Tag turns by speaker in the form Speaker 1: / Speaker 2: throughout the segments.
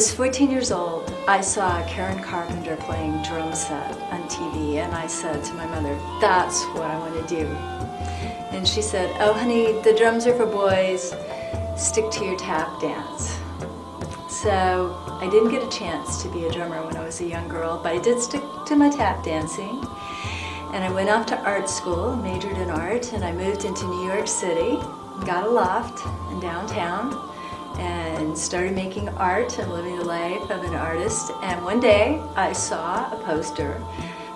Speaker 1: was 14 years old, I saw Karen Carpenter playing drum set on TV, and I said to my mother, that's what I want to do. And she said, oh honey, the drums are for boys, stick to your tap dance. So I didn't get a chance to be a drummer when I was a young girl, but I did stick to my tap dancing. And I went off to art school, majored in art, and I moved into New York City, got a loft in downtown, and started making art and living the life of an artist. And one day I saw a poster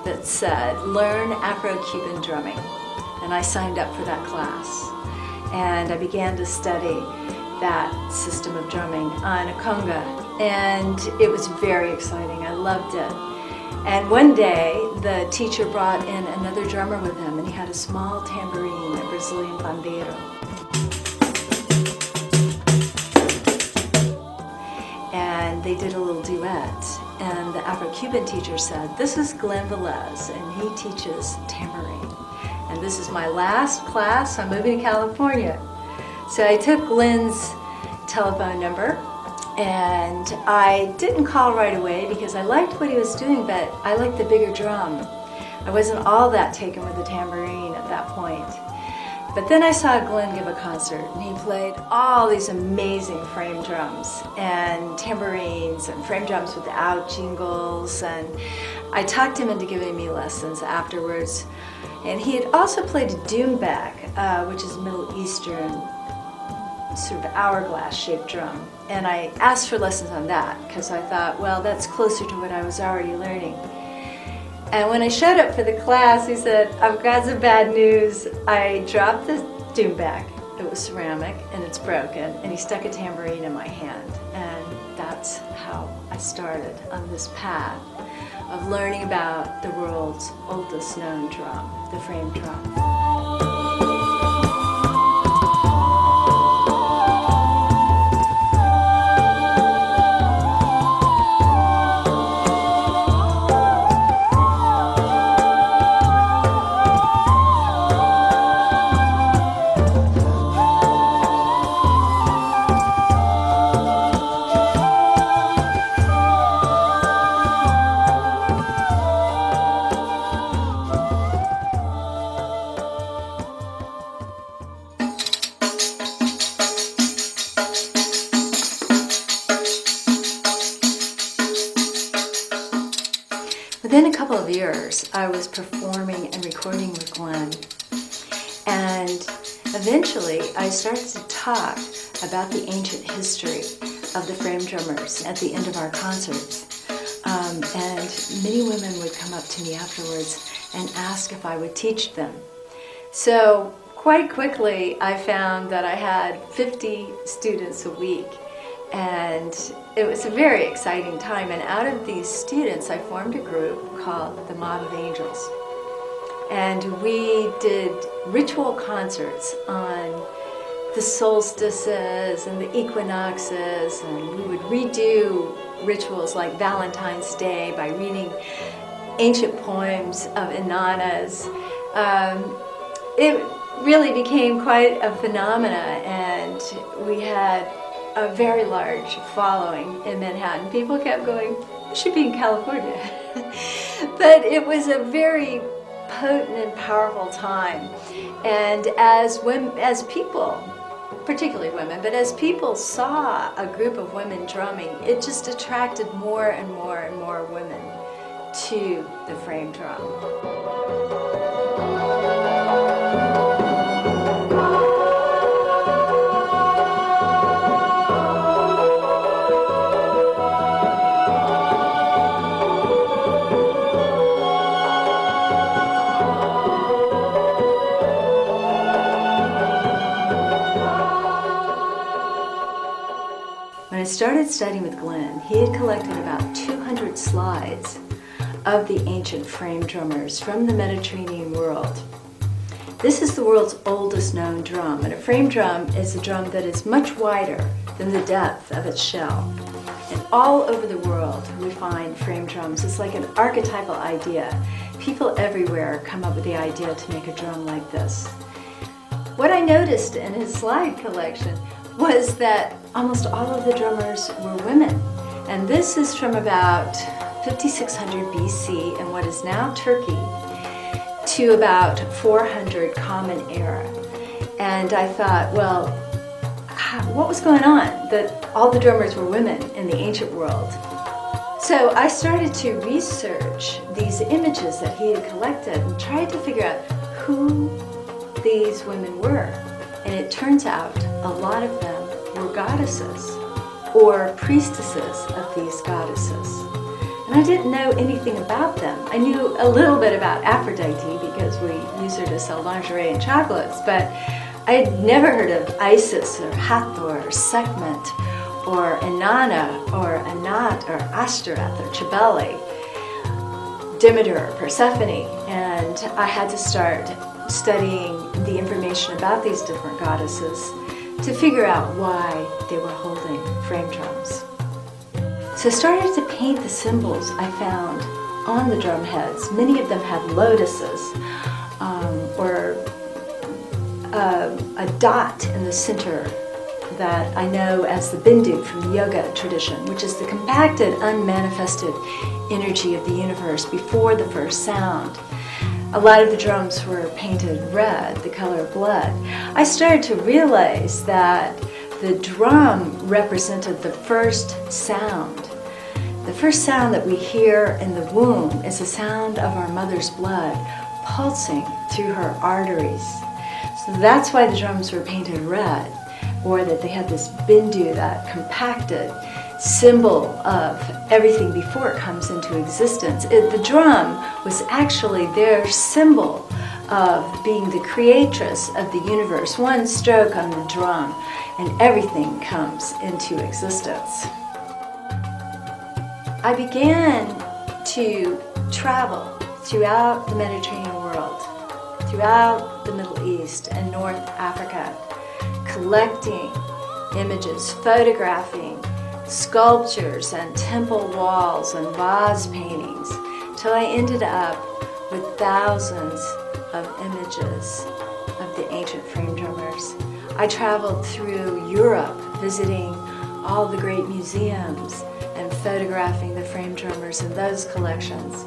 Speaker 1: that said, learn Afro-Cuban drumming. And I signed up for that class. And I began to study that system of drumming on a conga. And it was very exciting, I loved it. And one day the teacher brought in another drummer with him, and he had a small tambourine, a Brazilian pandeiro. And they did a little duet, and the Afro-Cuban teacher said, this is Glenn Velez, and he teaches tambourine. And this is my last class, I'm moving to California. So I took Glenn's telephone number, and I didn't call right away because I liked what he was doing, but I liked the bigger drum. I wasn't all that taken with the tambourine at that point. But then I saw Glenn give a concert, and he played all these amazing frame drums and tambourines and frame drums without jingles, and I talked him into giving me lessons afterwards. And he had also played a doumbek, which is a Middle Eastern sort of hourglass-shaped drum. And I asked for lessons on that because I thought, well, that's closer to what I was already learning. And when I showed up for the class, he said, I've got some bad news. I dropped the doumbek, it was ceramic, and it's broken, and he stuck a tambourine in my hand. And that's how I started on this path of learning about the world's oldest known drum, the frame drum. Within a couple of years, I was performing and recording with Glenn, and eventually I started to talk about the ancient history of the frame drummers at the end of our concerts. And many women would come up to me afterwards and ask if I would teach them. So quite quickly I found that I had 50 students a week. And it was a very exciting time, and out of these students I formed a group called the Mob of Angels. And we did ritual concerts on the solstices and the equinoxes, and we would redo rituals like Valentine's Day by reading ancient poems of Inanas. It really became quite a phenomena, and we had a very large following in Manhattan. People kept going, you should be in California. But it was a very potent and powerful time. And as people, particularly women, but as people saw a group of women drumming, it just attracted more and more and more women to the frame drum. When I started studying with Glenn, he had collected about 200 slides of the ancient frame drummers from the Mediterranean world. This is the world's oldest known drum, and a frame drum is a drum that is much wider than the depth of its shell. And all over the world we find frame drums. It's like an archetypal idea. People everywhere come up with the idea to make a drum like this. What I noticed in his slide collection was that almost all of the drummers were women. And this is from about 5600 BC in what is now Turkey to about 400 Common Era. And I thought, well, what was going on that all the drummers were women in the ancient world? So I started to research these images that he had collected and tried to figure out who these women were. And it turns out a lot of them were goddesses or priestesses of these goddesses. And I didn't know anything about them. I knew a little bit about Aphrodite because we use her to sell lingerie and chocolates, but I had never heard of Isis or Hathor or Sekhmet or Inanna or Anat or Ashtoreth or Cybele, Demeter or Persephone. And I had to start studying the information about these different goddesses to figure out why they were holding frame drums. So I started to paint the symbols I found on the drum heads. Many of them had lotuses or a dot in the center that I know as the bindu from the yoga tradition, which is the compacted, unmanifested energy of the universe before the first sound. A lot of the drums were painted red, the color of blood. I started to realize that the drum represented the first sound. The first sound that we hear in the womb is the sound of our mother's blood pulsing through her arteries. So that's why the drums were painted red, or that they had this bindu, that compacted symbol of everything before it comes into existence. The drum was actually their symbol of being the creatress of the universe. One stroke on the drum and everything comes into existence. I began to travel throughout the Mediterranean world, throughout the Middle East and North Africa, collecting images, photographing sculptures and temple walls and vase paintings, till I ended up with thousands of images of the ancient frame drummers. I traveled through Europe, visiting all the great museums and photographing the frame drummers in those collections.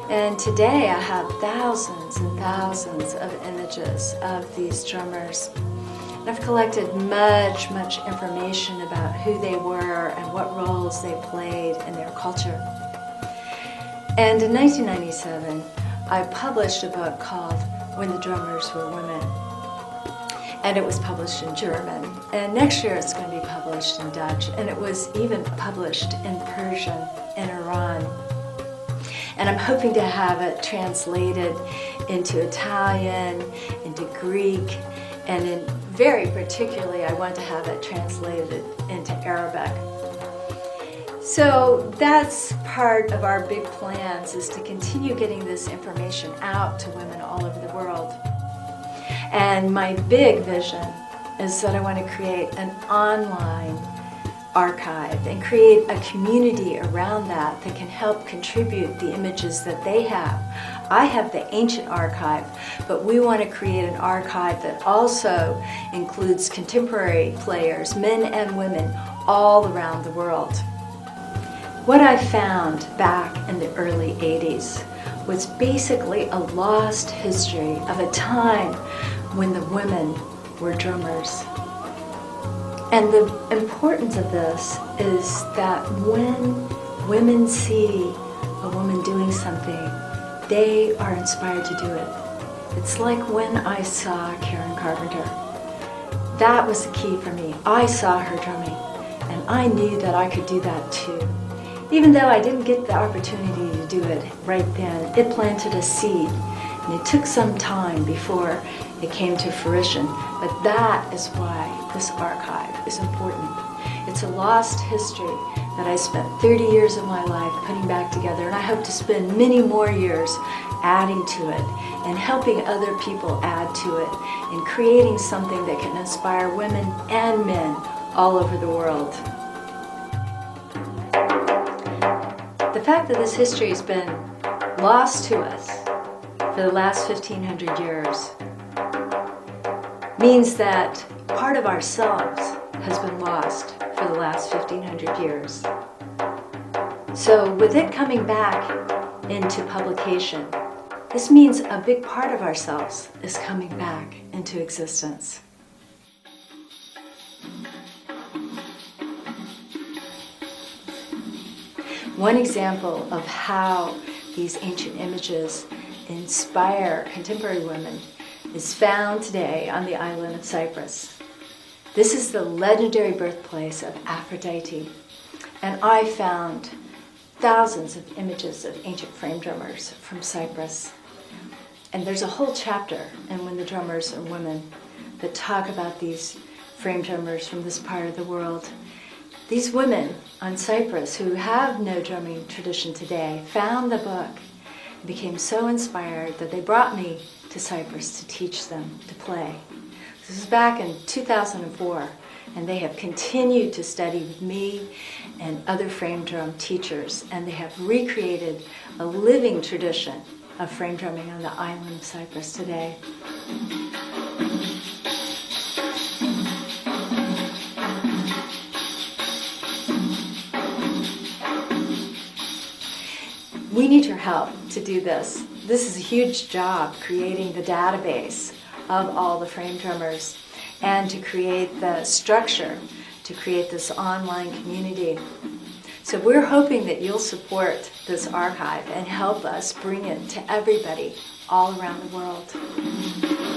Speaker 1: And today I have thousands and thousands of images of these drummers. And I've collected much information about who they were and what roles they played in their culture. And in 1997, I published a book called When the Drummers Were Women. And it was published in German. And next year it's going to be published in Dutch. And it was even published in Persian in Iran. And I'm hoping to have it translated into Italian, into Greek, and very particularly I want to have it translated into Arabic. So that's part of our big plans, is to continue getting this information out to women all over the world. And my big vision is that I want to create an online archive and create a community around that can help contribute the images that they have. I have the ancient archive, but we want to create an archive that also includes contemporary players, men and women, all around the world. What I found back in the early 80s was basically a lost history of a time when the women were drummers. And the importance of this is that when women see a woman doing something, they are inspired to do it. It's like when I saw Karen Carpenter. That was the key for me. I saw her drumming, and I knew that I could do that too. Even though I didn't get the opportunity to do it right then, it planted a seed, and it took some time before it came to fruition. But that is why this archive is important. It's a lost history that I spent 30 years of my life putting back together, and I hope to spend many more years adding to it and helping other people add to it and creating something that can inspire women and men all over the world. The fact that this history has been lost to us for the last 1,500 years means that part of ourselves has been lost for the last 1,500 years. So with it coming back into publication, this means a big part of ourselves is coming back into existence. One example of how these ancient images inspire contemporary women is found today on the island of Cyprus. This is the legendary birthplace of Aphrodite, and I found thousands of images of ancient frame drummers from Cyprus. And there's a whole chapter in When the Drummers Are Women that talk about these frame drummers from this part of the world. These women on Cyprus who have no drumming tradition today found the book and became so inspired that they brought me to Cyprus to teach them to play. This was back in 2004, and they have continued to study with me and other frame drum teachers, and they have recreated a living tradition of frame drumming on the island of Cyprus today. We need your help to do this. This is a huge job, creating the database of all the frame drummers and to create the structure, to create this online community. So we're hoping that you'll support this archive and help us bring it to everybody all around the world.